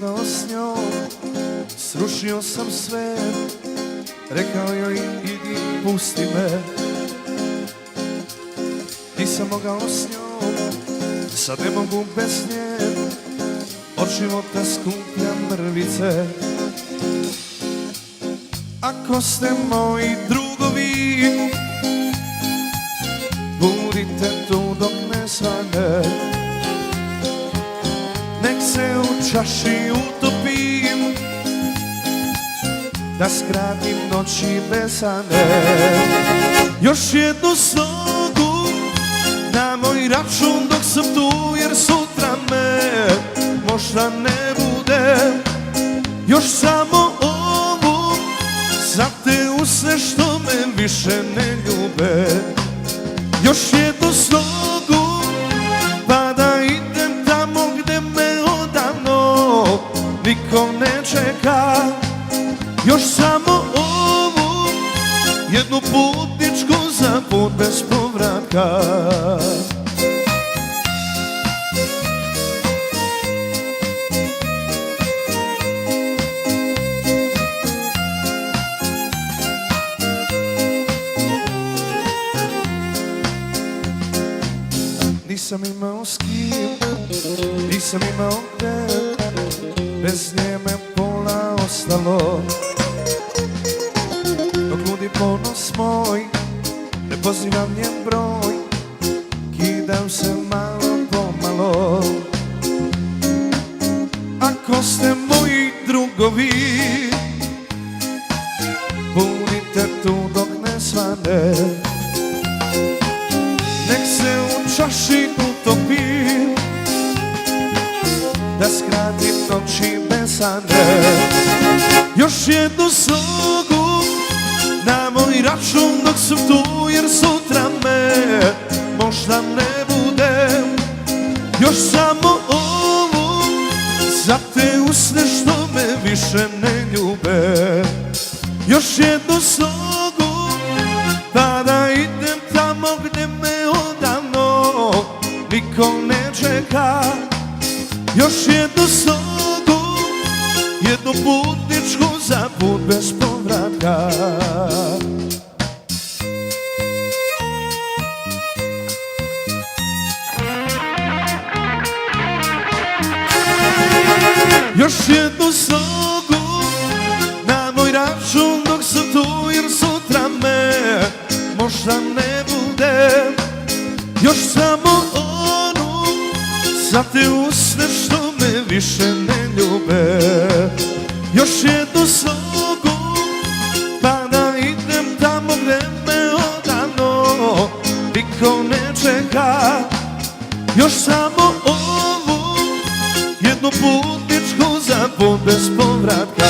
mogao s njom, srušio sam sve, rekao joj idi pusti me. Nisam mogao s njom, sad ne mogu bez nje, od života skupljam mrvice. Ako ste moji drugovi, budite tu dok ne svane. Nek se u čaši utopim, da skratim noći besane. Još jednu slogu na moj račun dok sam tu, jer sutra me možda ne bude. Još samo ovu za te usne što me više ne ljube. Još jednu slogu pa da idem tamo gde me odavno niko ne čeka. Još samo ovu jednu putničku za put bez povratka. Nisam imao s kim, nisam imao gde, bez nje me pola ostalo. Dok ludi ponos moj, ne pozivam njen broj, kidam se malo po malo. Ako ste moji drugovi, budite tu dok ne svane. Nek se u čaši utopim, da skratim noći besane. Još jednu slogu na moj račun dok sam tu, jer sutra me možda ne bude. Još samo ovu za te usne što me više ne ljube. Još jednu slogu pa da idem tamo gde me odavno niko ne čeka. Još jednu slogu, jednu putničku za put bez povratka. Još jednu slogu na moj račun dok sam tu, jer sutra me možda ne bude. Još samo onu za te usne što me više ne ljube. Još jednu slogu pa da idem tamo gde me odavno niko ne čeka. Još samo ovu jednu putničku za put bez povratka.